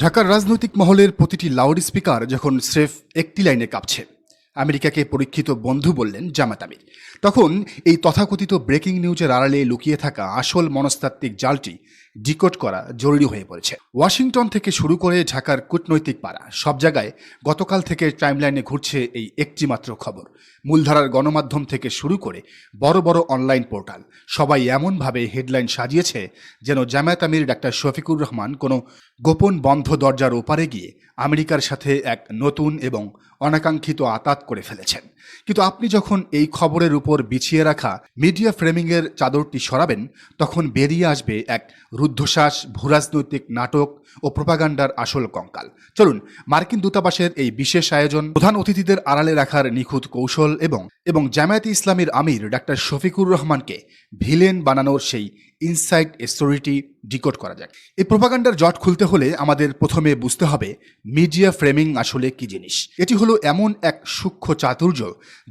ঢাকার রাজনৈতিক মহলের প্রতিটি লাউড স্পিকার যখন স্রেফ একটি লাইনে কাঁপছে, আমেরিকাকে পরীক্ষিত বন্ধু বললেন জামাত আমির, তখন এই তথাকথিত ব্রেকিং নিউজের আড়ালে লুকিয়ে থাকা আসল মনস্তাত্ত্বিক জালটি ডিকোড করা জরুরি হয়ে পড়েছে। ওয়াশিংটন থেকে শুরু করে ঢাকার কূটনৈতিক পাড়া সব জায়গায় গতকাল থেকে টাইমলাইনে ঘুরছে এই একটি মাত্র খবর। মূলধারার গণমাধ্যম থেকে শুরু করে বড় বড় অনলাইন পোর্টাল সবাই এমনভাবে হেডলাইন সাজিয়েছে যেন জামায়াত আমির ডাক্তার শফিকুর রহমান কোনো গোপন বন্ধ দরজার ওপারে গিয়ে আমেরিকার সাথে এক নতুন এবং অনাকাঙ্ক্ষিত আতাত করে ফেলেছেন। কিন্তু আপনি যখন এই খবরের উপর বিছিয়ে রাখা মিডিয়া ফ্রেমিংয়ের চাদরটি সরাবেন, তখন বেরিয়ে আসবে এক রুদ্ধশ্বাস, ভূরাজনৈতিক নাটক ও প্রোপাগান্ডার আসল কঙ্কাল। চলুন মার্কিন দূতাবাসের এই বিশেষ আয়োজন, প্রধান অতিথিদের আড়ালে রাখার নিখুঁত কৌশল এবং জামায়াতে ইসলামীর আমির ডাক্তার শফিকুর রহমানকে ভিলেন বানানোর সেই ইনসাইড স্টোরিটি ডিকোড করা যায়। এই প্রোপাগান্ডার জট খুলতে হলে আমাদের প্রথমে বুঝতে হবে মিডিয়া ফ্রেমিং আসলে কি জিনিস। এটি হলো এমন এক সূক্ষ্ম চাতুর্য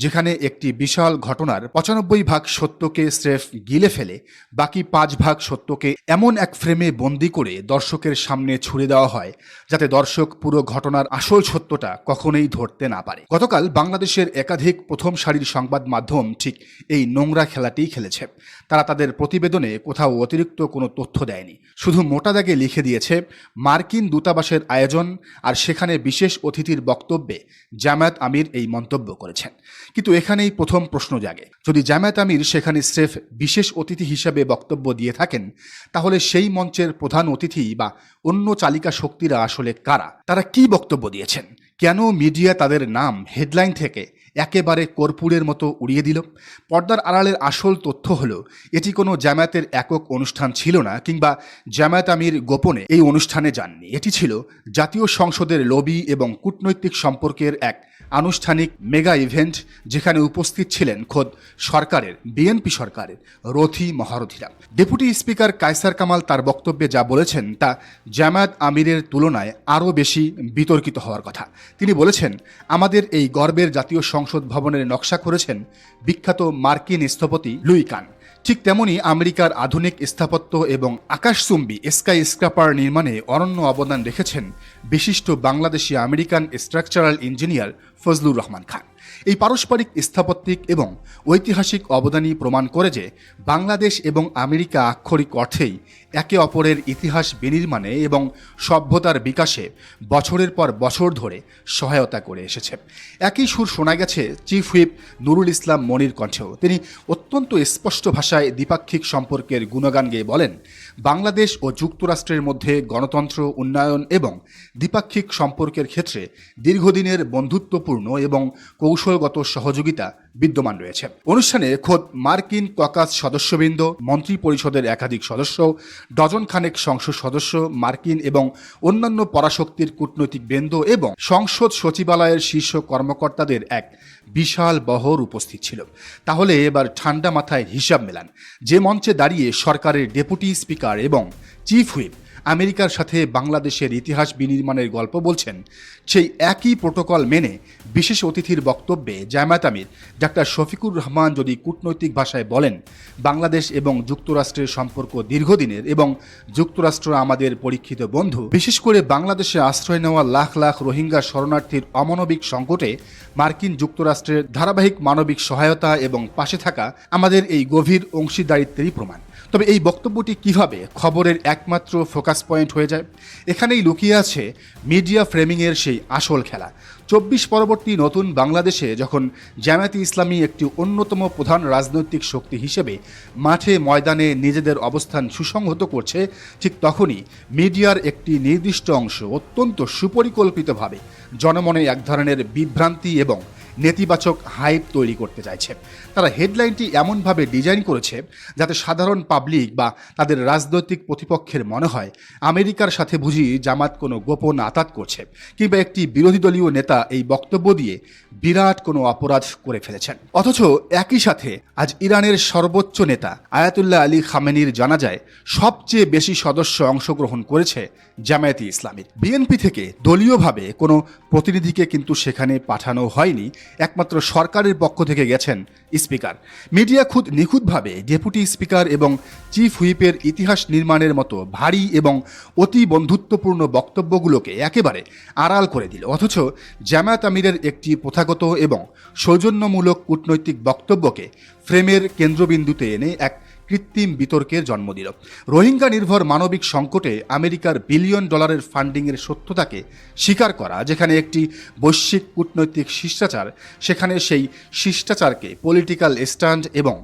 যেখানে একটি বিশাল ঘটনার ৯৫ ভাগ সত্যকে স্রেফ গিলে ফেলে বাকি ৫ ভাগ সত্যকে এমন এক ফ্রেমে বন্দি করে দর্শকের সামনে ছুড়ে দেওয়া হয় যাতে দর্শক পুরো ঘটনার আসল সত্যটা কখনোই ধরতে না পারে। গতকাল বাংলাদেশের একাধিক প্রথম সারির সংবাদ মাধ্যম ঠিক এই নোংরা খেলাটিই খেলেছে। তারা তাদের প্রতিবেদনে কোথাও অতিরিক্ত কোনো তথ্য দেয়নি, শুধু মোটা দাগে লিখে দিয়েছে মার্কিন দূতাবাসের আয়োজন, আর সেখানে বিশেষ অতিথির বক্তব্যে জামায়াত আমির এই মন্তব্য করেছেন। কিন্তু এখানেই প্রথম প্রশ্ন জাগে, যদি জামায়াত আমির সেখানে স্রেফ বিশেষ অতিথি হিসেবে বক্তব্য দিয়ে থাকেন, তাহলে সেই মঞ্চের প্রধান অতিথি বা অন্য চালিকা শক্তিরা আসলে কারা? তারা কি বক্তব্য দিয়েছেন? কেন মিডিয়া তাদের নাম হেডলাইন থেকে একেবারে কর্পূরের মতো উড়িয়ে দিল? পর্দার আড়ালের আসল তথ্য হলো, এটি কোনো জামায়াতের একক অনুষ্ঠান ছিল না, কিংবা জামায়াত আমির গোপনে এই অনুষ্ঠানে যাননি। এটি ছিল জাতীয় সংসদের লবি এবং কূটনৈতিক সম্পর্কের এক আনুষ্ঠানিক মেগা ইভেন্ট, যেখানে উপস্থিত ছিলেন খোদ সরকারের, বিএনপি সরকারের রথী মহারথীরা। ডেপুটি স্পিকার কায়সার কামাল তার বক্তব্যে যা বলেছেন তা জামায়াত আমিরের তুলনায় আরও বেশি বিতর্কিত হওয়ার কথা। তিনি বলেছেন, আমাদের এই গর্বের জাতীয় সংসদ ভবনের নকশা করেছেন বিখ্যাত মার্কিন স্থপতি লুই কান। ঠিক তেমনি আমেরিকার আধুনিক স্থাপত্য এবং আকাশচুম্বী স্কাই স্ক্র্যাপার নির্মাণে অনন্য অবদান রেখেছেন বিশিষ্ট Bangladeshi American structural engineer Fazlur Rahman Khan. এই পারস্পরিক স্থাপত্যিক এবং ঐতিহাসিক অবদানই প্রমাণ করে যে বাংলাদেশ এবং আমেরিকা আক্ষরিক অর্থেই একে অপরের ইতিহাস বিনির্মাণে এবং সভ্যতার বিকাশে বছরের পর বছর ধরে সহায়তা করে এসেছে। একই সুর শোনা গেছে চিফ হুইপ নুরুল ইসলাম মনির কণ্ঠেও। তিনি অত্যন্ত স্পষ্ট ভাষায় দ্বিপাক্ষিক সম্পর্কের গুণগান গেয়ে বলেন, বাংলাদেশ ও যুক্তরাষ্ট্রের মধ্যে গণতন্ত্র, উন্নয়ন এবং দ্বিপাক্ষিক সম্পর্কের ক্ষেত্রে দীর্ঘদিনের বন্ধুত্বপূর্ণ এবং কৌশলগত সহযোগিতা বিদ্যমান রয়েছে। অনুষ্ঠানে খোদ মার্কিন ককাস সদস্যবৃন্দ, মন্ত্রী পরিষদের একাধিক সদস্য, ডজন খানেক সংসদ সদস্য, মার্কিন এবং অন্যান্য পরাশক্তির কূটনৈতিক বৃন্দ এবং সংসদ সচিবালয়ের শীর্ষ কর্মকর্তাদের এক বিশাল বহর উপস্থিত ছিল। তাহলে এবার ঠান্ডা মাথায় হিসাব মেলান, যে মঞ্চে দাঁড়িয়ে সরকারের ডেপুটি স্পিকার এবং চিফ হুইপ আমেরিকার সাথে বাংলাদেশের ইতিহাস বিনির্মাণের গল্প বলছেন, সেই একই প্রোটোকল মেনে বিশেষ অতিথির বক্তব্যে জামায়াত আমির ডাক্তার শফিকুর রহমান যদি কূটনৈতিক ভাষায় বলেন, বাংলাদেশ এবং যুক্তরাষ্ট্রের সম্পর্ক দীর্ঘদিনের এবং যুক্তরাষ্ট্র আমাদের পরীক্ষিত বন্ধু, বিশেষ করে বাংলাদেশে আশ্রয় নেওয়া লাখ লাখ রোহিঙ্গা শরণার্থীর অমানবিক সংকটে মার্কিন যুক্তরাষ্ট্রের ধারাবাহিক মানবিক সহায়তা এবং পাশে থাকা আমাদের এই গভীর অংশীদারিত্বেরই প্রমাণ। তবে এই বক্তব্যটি কিভাবে খবরের একমাত্র ফোকাস পয়েন্ট হয়ে যায়? এখানেই লুকিয়ে আছে মিডিয়া ফ্রেমিংয়ের সেই আসল খেলা। ২৪ পরবর্তী নতুন বাংলাদেশে যখন জামায়াতে ইসলামী একটি অন্যতম প্রধান রাজনৈতিক শক্তি হিসেবে মাঠে ময়দানে নিজেদের অবস্থান সুসংহত করছে, ঠিক তখনই মিডিয়ার একটি নির্দিষ্ট অংশ অত্যন্ত সুপরিকল্পিতভাবে জনমনে এক ধরনের বিভ্রান্তি এবং নেতিবাচক হাইপ তৈরি করতে চাইছে। তারা হেডলাইনটি এমনভাবে ডিজাইন করেছে যাতে সাধারণ পাবলিক বা তাদের রাজনৈতিক প্রতিপক্ষের মনে হয় আমেরিকার সাথে বুঝি জামাত কোনো গোপন আতাত করছে, কিংবা একটি বিরোধী দলীয় নেতা এই বক্তব্য দিয়ে বিরাট কোনো অপরাধ করে ফেলেছেন। অথচ একই সাথে আজ ইরানের সর্বোচ্চ নেতা আয়াতুল্লাহ আলী খামেনির জানাজায় সবচেয়ে বেশি সদস্য অংশগ্রহণ করেছে জামায়াতে ইসলামী। বিএনপি থেকে দলীয়ভাবে কোনো প্রতিনিধিকে কিন্তু সেখানে পাঠানো হয়নি, একমাত্র সরকারের পক্ষ থেকে গেছেন স্পিকার। মিডিয়া খুদ নিখুঁতভাবে ডেপুটি স্পিকার এবং চিফ হুইপের ইতিহাস নির্মাণের মতো ভারী এবং অতি বন্ধুত্বপূর্ণ বক্তব্যগুলোকে একেবারে আড়াল করে দিল। অথচ জামায়াত আমিরের একটি প্রথাগত এবং সৌজন্যমূলক কূটনৈতিক বক্তব্যকে ফ্রেমের কেন্দ্রবিন্দুতে এনে এক কৃত্রিম বিতর্কের জন্ম দিল। রোহিঙ্গা নির্ভর মানবিক সংকটে আমেরিকার বিলিয়ন ডলারের ফান্ডিংয়ের সত্যতাকে স্বীকার করা, যেখানে একটি বৈশ্বিক কূটনৈতিক শিষ্টাচার, সেখানে সেই শিষ্টাচারকে পলিটিক্যাল স্ট্যান্ড এবং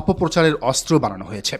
অপপ্রচারের অস্ত্র বানানো হয়েছে।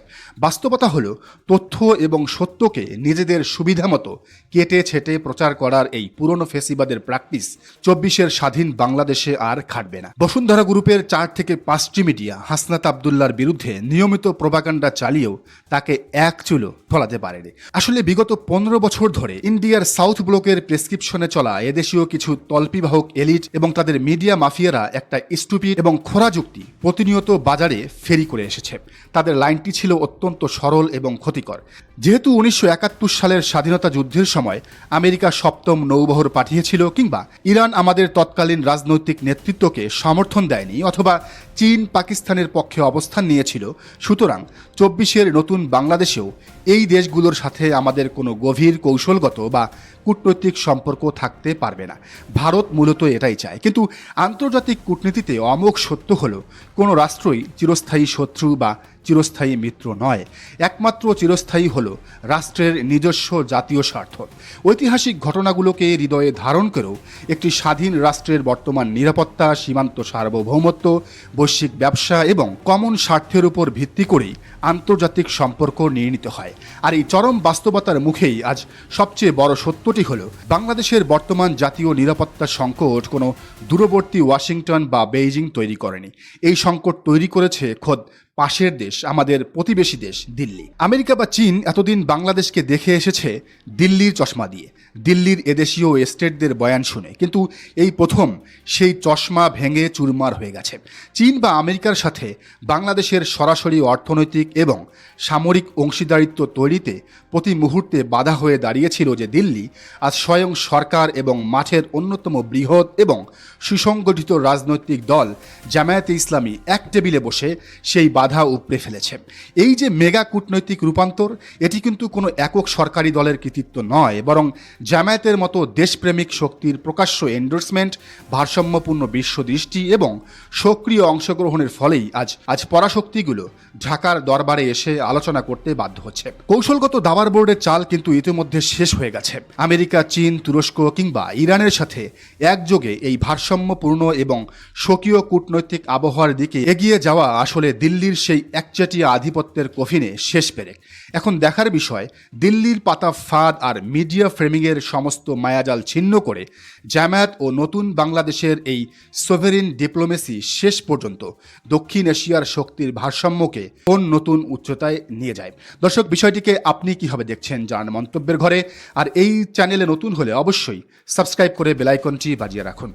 বাস্তবতা হলো তথ্য এবং সত্যকে নিজেদের সুবিধা মতো কেটে ছেটে প্রচার করার এই পুরনো ফেসিবাদের প্র্যাকটিস ২৪-এর স্বাধীন বাংলাদেশে আর খাটবে না। বসুন্ধরা গ্রুপের ৪ থেকে ৫টি মিডিয়া হাসনাত আবদুল্লার বিরুদ্ধে নিয়মিত প্রোপাগান্ডা চালিয়েও তাকে এক চুলো ফলাতে পারেনি। আসলে বিগত ১৫ বছর ধরে ইন্ডিয়ার সাউথ ব্লকের প্রেসক্রিপশনে চলা এদেশীয় কিছু তল্পিবাহক এলিট এবং তাদের মিডিয়া মাফিয়ারা একটা স্টুপিড এবং খোঁড়া যুক্তি প্রতিনিয়ত বাজারে ফেরি করে এসেছে। তাদের লাইনটি ছিল অত্যন্ত সরল এবং ক্ষতিকর। যেহেতু ১৯৭১ সালের স্বাধীনতা যুদ্ধের সময় আমেরিকা ৭ম নৌবহর পাঠিয়েছিল, কিংবা ইরান আমাদের তৎকালীন রাজনৈতিক নেতৃত্বকে সমর্থন দেয়নি, অথবা চীন পাকিস্তানের পক্ষে অবস্থান নিয়েছিল, সুতরাং ২৪-এর নতুন বাংলাদেশেও এই দেশগুলোর সাথে আমাদের কোনো গভীর কৌশলগত বা কূটনৈতিক সম্পর্ক থাকতে পারবে না। ভারত মূলত এটাই চায়। কিন্তু আন্তর্জাতিক কূটনীতিতে অমোঘ সত্য হলো কোনো রাষ্ট্রই চিরস্থায়ী শত্রু বা চিরস্থায়ী মিত্র নয়। একমাত্র চিরস্থায়ী হলো রাষ্ট্রের নিজস্ব জাতীয় স্বার্থ। ঐতিহাসিক ঘটনাগুলোকে হৃদয়ে ধারণ করেও একটি স্বাধীন রাষ্ট্রের বর্তমান নিরাপত্তা, সীমান্ত সার্বভৌমত্ব, বৈশ্বিক ব্যবসা এবং কমন স্বার্থের উপর ভিত্তি করেই আন্তর্জাতিক সম্পর্ক নির্ণীত হয়। আর এই চরম বাস্তবতার মুখেই আজ সবচেয়ে বড় সত্যটি হলো বাংলাদেশের বর্তমান জাতীয় নিরাপত্তা সংকট কোনো দূরবর্তী ওয়াশিংটন বা বেইজিং তৈরি করেনি। এই সংকট তৈরি করেছে খোদ পাশের দেশ, আমাদের প্রতিবেশী দেশ দিল্লি। আমেরিকা বা চীন এতদিন বাংলাদেশকে দেখে এসেছে দিল্লির চশমা দিয়ে, দিল্লির এদেশীয় এস্টেটদের বয়ান শুনে। কিন্তু এই প্রথম সেই চশমা ভেঙে চুরমার হয়ে গেছে। চীন বা আমেরিকার সাথে বাংলাদেশের সরাসরি অর্থনৈতিক এবং সামরিক অংশীদারিত্ব তৈরিতে প্রতি মুহূর্তে বাধা হয়ে দাঁড়িয়েছিল যে দিল্লি আজ স্বয়ং সরকার এবং মাঠের অন্যতম বৃহৎ এবং সুসংগঠিত রাজনৈতিক দল জামায়াতে ইসলামী এক টেবিলে বসে সেই বাধা উপড়ে ফেলেছে। এই যে মেগা কূটনৈতিক রূপান্তর, এটি কিন্তু কোনো একক সরকারি দলের কৃতিত্ব নয়, বরং জামায়াতের মতো দেশপ্রেমিক শক্তির প্রকাশ্য এন্ডোর্সমেন্ট, ভারসাম্যপূর্ণ বিশ্বদৃষ্টি এবং সক্রিয় অংশগ্রহণের ফলেই আজ পরাশক্তিগুলো ঢাকার দরবারে এসে আলোচনা করতে বাধ্য হচ্ছে। কৌশলগত দাবার বোর্ডের চাল কিন্তু ইতিমধ্যে শেষ হয়ে গেছে। আমেরিকা, চীন, তুরস্ক কিংবা ইরানের সাথে একযোগে এই ভারসাম্যপূর্ণ এবং স্বকীয় কূটনৈতিক আবহাওয়ার দিকে এগিয়ে যাওয়া আসলে দিল্লির সেই একচেটিয়া আধিপত্যের কফিনে শেষ পেরেক। এখন দেখার বিষয়, দিল্লির পাতা ফাঁদ আর মিডিয়া ফ্রেমিংয়ের সমস্ত মায়াজাল ছিন্ন করে জামায়াত ও নতুন বাংলাদেশের এই সোভেরিন ডিপ্লোমেসি শেষ পর্যন্ত দক্ষিণ এশিয়ার শক্তির ভারসাম্যকে কোন নতুন উচ্চতায় নিয়ে যায়। দর্শক, বিষয়টিকে আপনি কিভাবে দেখছেন জানান মন্তব্যের ঘরে। আর এই চ্যানেলে নতুন হলে অবশ্যই সাবস্ক্রাইব করে বেল আইকনটি বাজিয়ে রাখুন।